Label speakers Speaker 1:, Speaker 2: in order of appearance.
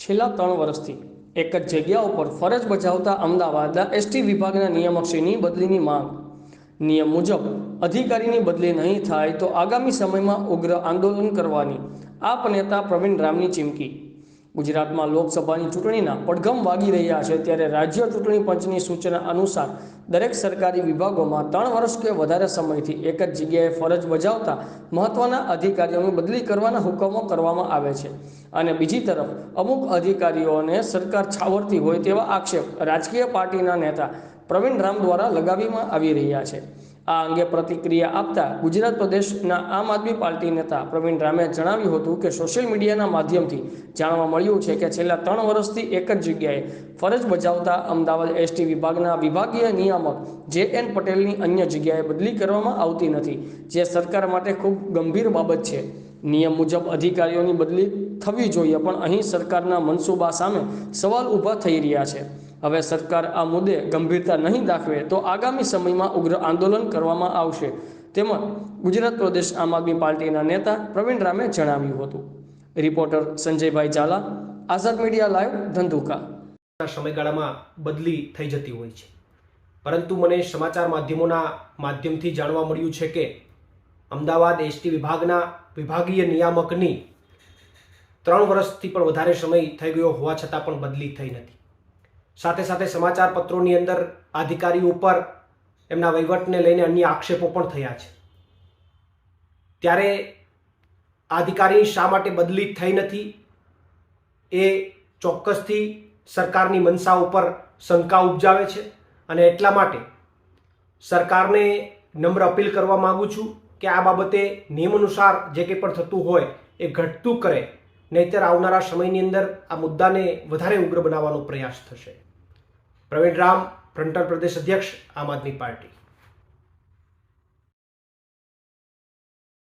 Speaker 1: છેલ્લા 3 વર્ષથી એક જ જગ્યા ઉપર ફરજ બજાવતા અમદાવાદના એસટી વિભાગના નિયામકશ્રીની બદલીની માંગ. નિયમ મુજબ અધિકારીની બદલી નહીં થાય તો આગામી સમયમાં ઉગ્ર આંદોલન કરવાની આપ નેતા પ્રવીણ રામની ચીમકી. ગુજરાતમાં લોકસભાની ચૂંટણીના પડઘમ વાગી રહ્યા છે, ત્યારે રાજ્ય ચૂંટણી પંચની સૂચના અનુસાર દરેક સરકારી વિભાગોમાં 3 વર્ષ કે વધારે સમયથી એક જ જગ્યાએ ફરજ બજાવતા મહત્વના અધિકારીઓની બદલી કરવાના હુકમો કરવામાં આવે છે. અને બીજી તરફ અમુક અધિકારીઓને સરકાર છાવરતી હોય તેવા આક્ષેપ રાજકીય પાર્ટીના નેતા પ્રવીણ રામ દ્વારા લગાવવામાં આવી રહ્યા છે. આ અંગે પ્રતિક્રિયા આપતા ગુજરાત પ્રદેશના આમ આદમી પાર્ટી નેતા પ્રવીણ રામે જણાવ્યું હતું કે સોશિયલ મીડિયાના માધ્યમથી જાણવા મળ્યું છે કે છેલ્લા 3 વર્ષથી એક જ જગ્યાએ ફરજ બજાવતા અમદાવાદ એસટી વિભાગના વિભાગીય નિયામક જે.એન. પટેલની અન્ય જગ્યાએ બદલી કરવામાં આવતી નથી, જે સરકાર માટે ખૂબ ગંભીર બાબત છે. નિયમ મુજબ અધિકારીઓની બદલી થવી જોઈએ, પણ અહીં સરકારના મનસૂબા સામે સવાલ ઊભા થઈ રહ્યા છે. હવે સરકાર આ મુદ્દે ગંભીરતા નહીં દાખવે તો આગામી સમયમાં ઉગ્ર આંદોલન કરવામાં આવશે, તેમજ ગુજરાત પ્રદેશ આમ આદમી પાર્ટીના નેતા પ્રવીણ રામે જણાવ્યું હતું. રિપોર્ટર સંજયભાઈ ઝાલા, આઝાદ મીડિયા લાઈવ, ધંધુકા.
Speaker 2: સમયગાળામાં બદલી થઈ જતી હોય છે, પરંતુ મને સમાચાર માધ્યમોના માધ્યમથી જાણવા મળ્યું છે કે અમદાવાદ એસટી વિભાગના વિભાગીય નિયામકની 3 વર્ષથી પણ વધારે સમય થઈ ગયો હોવા છતાં પણ બદલી થઈ નથી. સાથે સાથે સમાચાર પત્રોની અંદર અધિકારીઓ ઉપર એમના વહીવટને લઈને અન્ય આક્ષેપો પણ થયા છે. ત્યારે અધિકારી શા માટે બદલી થઈ નથી એ ચોક્કસથી સરકારની મનસા ઉપર શંકા ઉપજાવે છે, અને એટલા માટે સરકારને નમ્ર અપીલ કરવા માગું છું કે આ બાબતે નિયમ અનુસાર જે કંઈ પણ થતું હોય એ ઘટતું કરે, નહીંતર આવનારા સમયની અંદર આ મુદ્દાને વધારે ઉગ્ર બનાવવાનો પ્રયાસ થશે. પ્રવીણ રામ, ફ્રન્ટલ પ્રદેશ અધ્યક્ષ, આમ આદમી પાર્ટી.